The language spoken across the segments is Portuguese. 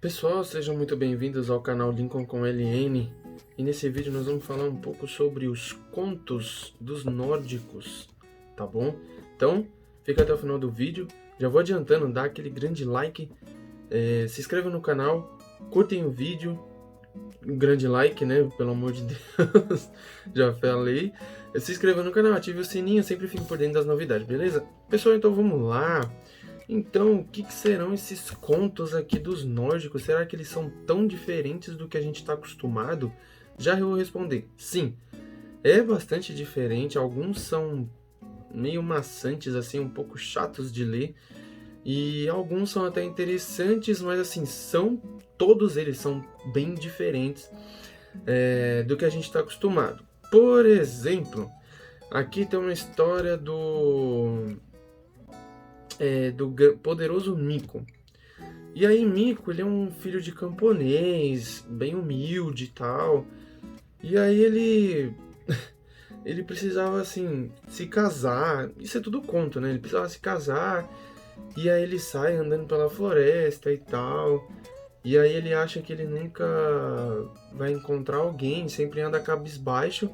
Pessoal, sejam muito bem-vindos ao canal Lincoln com LN, e nesse vídeo nós vamos falar um pouco sobre os contos dos nórdicos, tá bom? Então, fica até o final do vídeo, já vou adiantando, dá aquele grande like, se inscreva no canal, curtem o vídeo, um grande like, né, pelo amor de Deus, já falei, se inscreva no canal, ative o sininho, sempre fique por dentro das novidades, beleza? Pessoal, então vamos lá. Então, o que serão esses contos aqui dos nórdicos? Será que eles são tão diferentes do que a gente está acostumado? Já eu vou responder, sim, é bastante diferente. Alguns são meio maçantes, assim, um pouco chatos de ler. E alguns são até interessantes, mas assim, todos eles são bem diferentes do que a gente está acostumado. Por exemplo, aqui tem uma história do poderoso Mico. E aí Mico, ele é um filho de camponês, bem humilde e tal. E aí ele precisava assim se casar. Isso é tudo conto, né? Ele precisava se casar. E aí ele sai andando pela floresta e tal. E aí ele acha que ele nunca vai encontrar alguém, sempre anda cabisbaixo.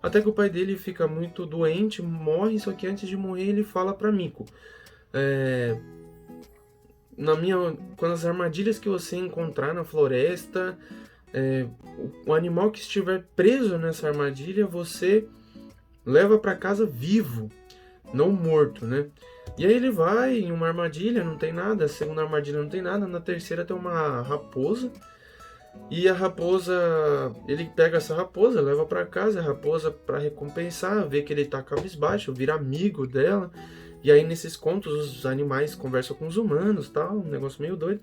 Até que o pai dele fica muito doente, morre, só que antes de morrer ele fala para Mico: é, quando as armadilhas que você encontrar na floresta, o animal que estiver preso nessa armadilha, você leva para casa vivo, não morto, né? E aí ele vai em uma armadilha, não tem nada, a segunda armadilha não tem nada, na terceira tem uma raposa, e a raposa, ele pega essa raposa, leva para casa, a raposa, para recompensar, vê que ele tá cabisbaixo, vira amigo dela. E aí nesses contos os animais conversam com os humanos, tal, um negócio meio doido.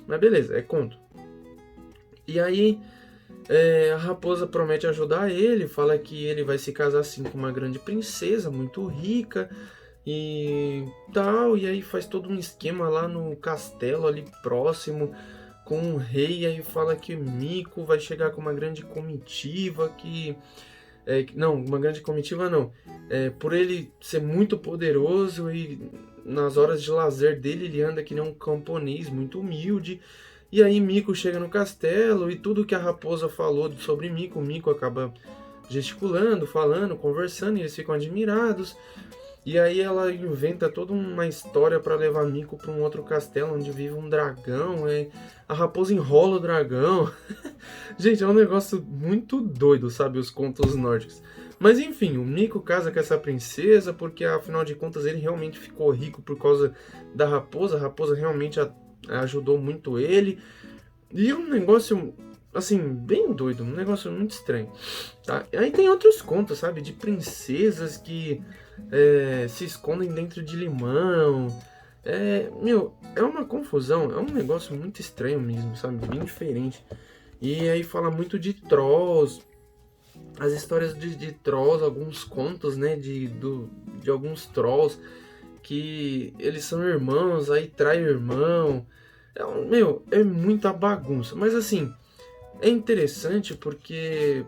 Mas beleza, é conto. E aí a raposa promete ajudar ele, fala que ele vai se casar assim com uma grande princesa, muito rica e tal. E aí faz todo um esquema lá no castelo ali próximo com um rei. E aí fala que Mico vai chegar com uma grande comitiva não, uma grande comitiva não. Por ele ser muito poderoso e nas horas de lazer dele ele anda que nem um camponês muito humilde. E aí Mico chega no castelo e tudo que a raposa falou sobre Mico acaba gesticulando, falando, conversando, e eles ficam admirados. E aí ela inventa toda uma história para levar Mico para um outro castelo onde vive um dragão. A raposa enrola o dragão. Gente, é um negócio muito doido, sabe? Os contos nórdicos. Mas enfim, o Mico casa com essa princesa porque afinal de contas ele realmente ficou rico por causa da raposa. A raposa realmente ajudou muito ele. E é um negócio, assim, bem doido, um negócio muito estranho, tá? Aí tem outros contos, sabe? De princesas que se escondem dentro de limão. É uma confusão, é um negócio muito estranho mesmo, sabe? Bem diferente. E aí fala muito de trolls, as histórias de trolls, alguns contos, né? De alguns trolls que eles são irmãos, aí trai o irmão. É muita bagunça. Mas assim, é interessante porque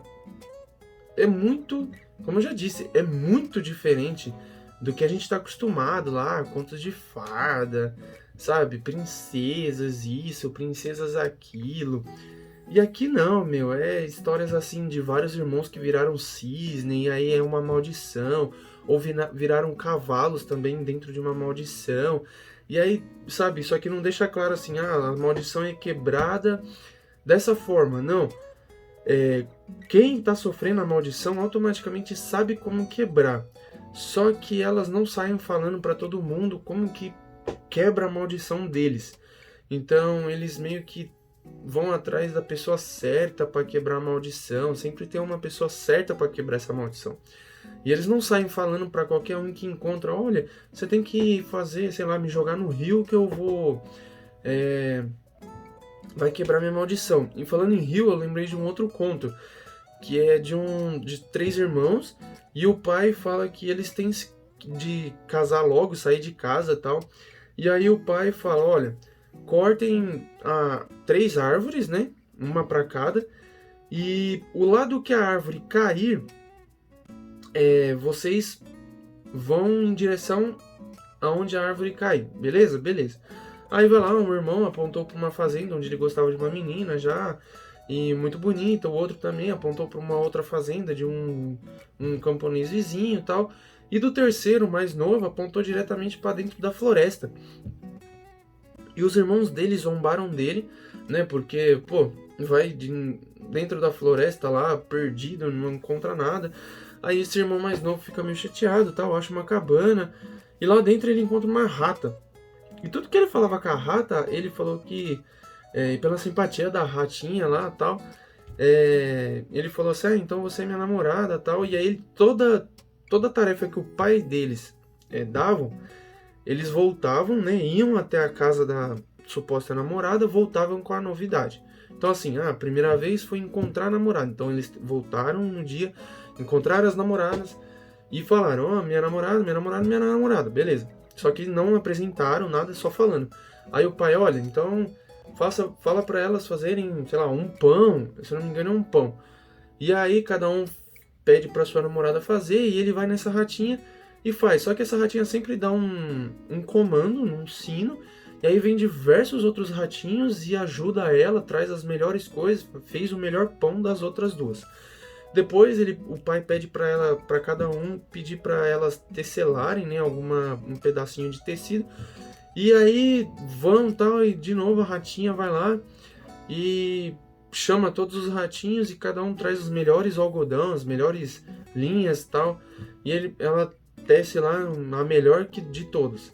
é muito, como eu já disse, é muito diferente do que a gente está acostumado lá, contos de fada, sabe? Princesas isso, princesas aquilo. E aqui não, é histórias assim de vários irmãos que viraram cisne, e aí é uma maldição, ou viraram cavalos também dentro de uma maldição. E aí, sabe, isso aqui não deixa claro assim, a maldição é quebrada dessa forma, não. Quem está sofrendo a maldição automaticamente sabe como quebrar. Só que elas não saem falando para todo mundo como que quebra a maldição deles. Então eles meio que vão atrás da pessoa certa para quebrar a maldição. Sempre tem uma pessoa certa para quebrar essa maldição. E eles não saem falando para qualquer um que encontra: olha, você tem que fazer, sei lá, me jogar no rio que eu vou vai quebrar minha maldição. E falando em rio, eu lembrei de um outro conto, que é de três irmãos, e o pai fala que eles têm de casar logo, sair de casa e tal. E aí o pai fala: olha, cortem três árvores, né? Uma para cada. E o lado que a árvore cair, vocês vão em direção aonde a árvore cai. Beleza? Beleza. Aí vai lá, um irmão apontou para uma fazenda onde ele gostava de uma menina já, e muito bonita. O outro também apontou para uma outra fazenda de um camponês vizinho e tal. E do terceiro, mais novo, apontou diretamente para dentro da floresta. E os irmãos dele zombaram dele, né? Porque, pô, dentro da floresta lá, perdido, não encontra nada. Aí esse irmão mais novo fica meio chateado, tal, acha uma cabana. E lá dentro ele encontra uma rata. E tudo que ele falava com a rata, ele falou que, pela simpatia da ratinha lá tal, ele falou assim, então você é minha namorada tal. E aí toda a tarefa que o pai deles davam, eles voltavam, né, iam até a casa da suposta namorada, voltavam com a novidade. Então assim, a primeira vez foi encontrar a namorada. Então eles voltaram no dia, encontraram as namoradas e falaram, minha namorada, minha namorada, minha namorada, beleza. Só que não apresentaram nada, só falando. Aí o pai, olha, então fala para elas fazerem, sei lá, um pão, se eu não me engano é um pão. E aí cada um pede para sua namorada fazer e ele vai nessa ratinha e faz. Só que essa ratinha sempre dá um comando, um sino, e aí vem diversos outros ratinhos e ajuda ela, traz as melhores coisas, fez o melhor pão das outras duas. Depois o pai pede para cada um pedir para elas tecelarem, né, um pedacinho de tecido. E aí vão tal, e de novo a ratinha vai lá e chama todos os ratinhos e cada um traz os melhores algodão, as melhores linhas tal. E ela tece lá a melhor de todas.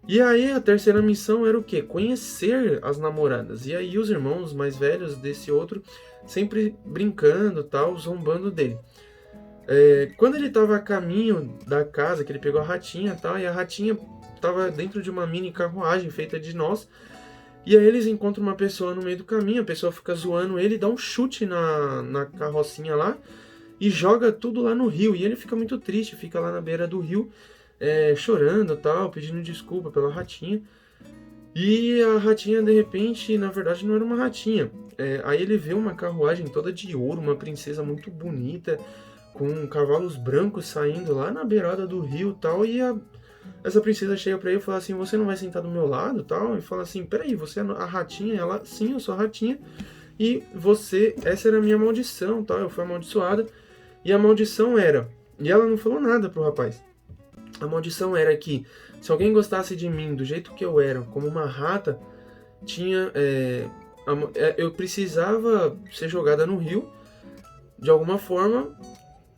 E aí a terceira missão era o quê? Conhecer as namoradas. E aí os irmãos mais velhos desse outro sempre brincando, tal, zombando dele. Quando ele estava a caminho da casa, que ele pegou a ratinha, tal, e a ratinha estava dentro de uma mini carruagem feita de nós, e aí eles encontram uma pessoa no meio do caminho, a pessoa fica zoando ele, dá um chute na carrocinha lá, e joga tudo lá no rio, e ele fica muito triste, fica lá na beira do rio, chorando, tal, pedindo desculpa pela ratinha. E a ratinha, de repente, na verdade não era uma ratinha. Aí ele vê uma carruagem toda de ouro, uma princesa muito bonita, com cavalos brancos saindo lá na beirada do rio e tal. E essa princesa chega pra ele e fala assim, você não vai sentar do meu lado tal? E fala assim, peraí, você é a ratinha? Ela, sim, eu sou a ratinha. E essa era a minha maldição tal, eu fui amaldiçoada. E a maldição era, e ela não falou nada pro rapaz. A maldição era que se alguém gostasse de mim do jeito que eu era, como uma rata, eu precisava ser jogada no rio de alguma forma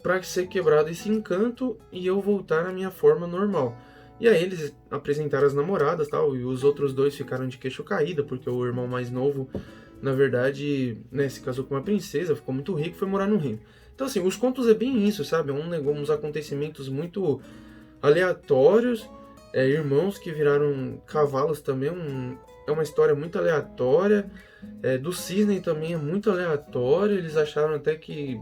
para ser quebrado esse encanto e eu voltar à minha forma normal. E aí eles apresentaram as namoradas tal, e os outros dois ficaram de queixo caído, porque o irmão mais novo, na verdade, né, se casou com uma princesa, ficou muito rico e foi morar no reino. Então assim, os contos é bem isso, sabe? Uns acontecimentos muito aleatórios, irmãos que viraram cavalos também, é uma história muito aleatória. Do cisne também é muito aleatório, eles acharam até que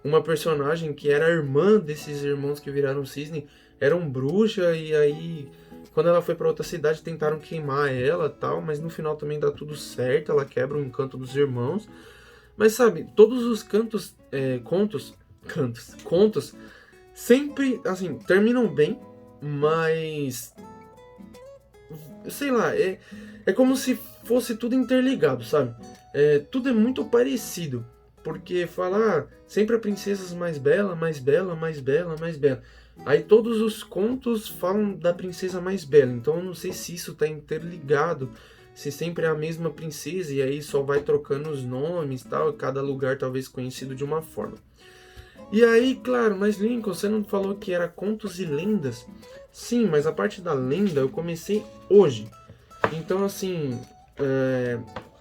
uma personagem que era a irmã desses irmãos que viraram cisne era um bruxa, e aí quando ela foi para outra cidade tentaram queimar ela tal, mas no final também dá tudo certo, ela quebra o encanto dos irmãos. Mas sabe, todos os contos sempre, assim, terminam bem, mas sei lá, é como se fosse tudo interligado, sabe? Tudo é muito parecido, porque falar sempre a princesa mais bela, mais bela, mais bela, mais bela. Aí todos os contos falam da princesa mais bela, então eu não sei se isso tá interligado, se sempre é a mesma princesa e aí só vai trocando os nomes e tal, cada lugar talvez conhecido de uma forma. E aí, claro, mas Lincoln, você não falou que era contos e lendas? Sim, mas a parte da lenda eu comecei hoje. Então, assim,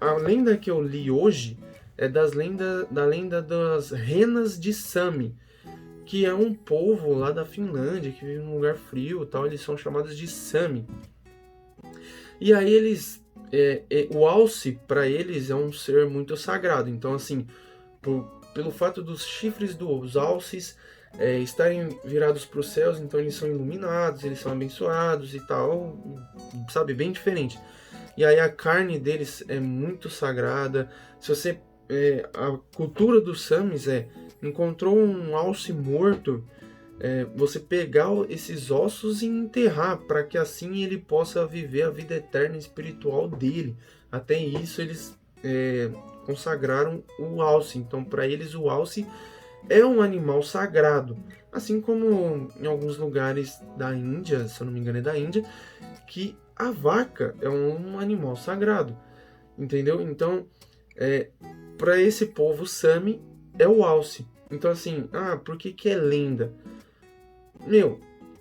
a lenda que eu li hoje é da lenda das renas de Sami, que é um povo lá da Finlândia que vive num lugar frio e tal, eles são chamados de Sami. E aí o alce para eles é um ser muito sagrado. Então, assim, pelo fato dos chifres dos alces estarem virados para os céus, então eles são iluminados, eles são abençoados e tal, sabe, bem diferente. E aí a carne deles é muito sagrada. Se você a cultura dos Samis encontrou um alce morto, você pegar esses ossos e enterrar, para que assim ele possa viver a vida eterna espiritual dele. Até isso eles consagraram o alce. Então, para eles, o alce é um animal sagrado. Assim como em alguns lugares da Índia, se eu não me engano é da Índia, que a vaca é um animal sagrado. Entendeu? Então, para esse povo Sami, é o alce. Então, assim, por que é lenda? Meu,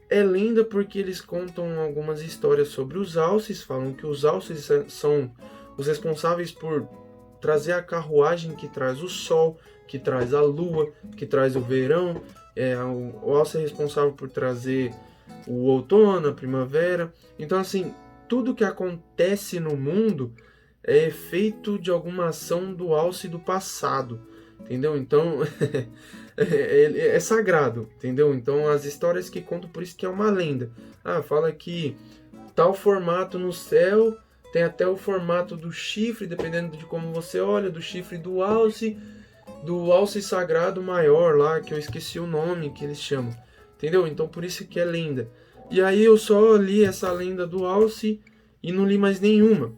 é lenda porque eles contam algumas histórias sobre os alces, falam que os alces são os responsáveis por trazer a carruagem que traz o sol, que traz a lua, que traz o verão. O alce é responsável por trazer o outono, a primavera. Então, assim, tudo que acontece no mundo é efeito de alguma ação do alce do passado, entendeu? Então, é sagrado, entendeu? Então, as histórias que contam, por isso que é uma lenda. Fala que tal formato no céu, tem até o formato do chifre, dependendo de como você olha, do chifre do alce sagrado maior lá, que eu esqueci o nome que eles chamam, entendeu? Então, por isso que é lenda. E aí eu só li essa lenda do alce e não li mais nenhuma.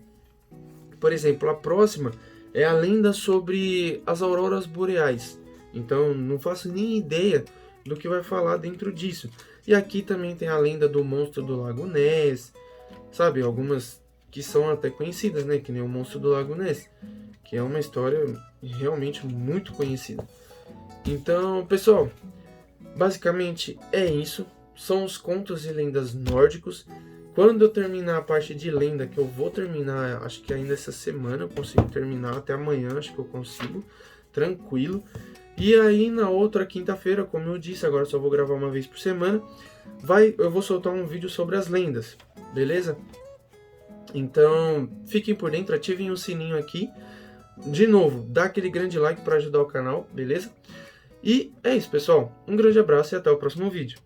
Por exemplo, a próxima é a lenda sobre as auroras boreais. Então, não faço nem ideia do que vai falar dentro disso. E aqui também tem a lenda do monstro do Lago Ness, sabe? Algumas que são até conhecidas, né? Que nem o monstro do Lago Ness, que é uma história realmente muito conhecida. Então, pessoal, basicamente é isso. São os contos e lendas nórdicos. Quando eu terminar a parte de lenda, que eu vou terminar, acho que ainda essa semana eu consigo terminar, até amanhã acho que eu consigo, tranquilo. E aí na outra quinta-feira, como eu disse, agora só vou gravar uma vez por semana, eu vou soltar um vídeo sobre as lendas, beleza? Então, fiquem por dentro, ativem o sininho aqui. De novo, dá aquele grande like para ajudar o canal, beleza? E é isso, pessoal. Um grande abraço e até o próximo vídeo.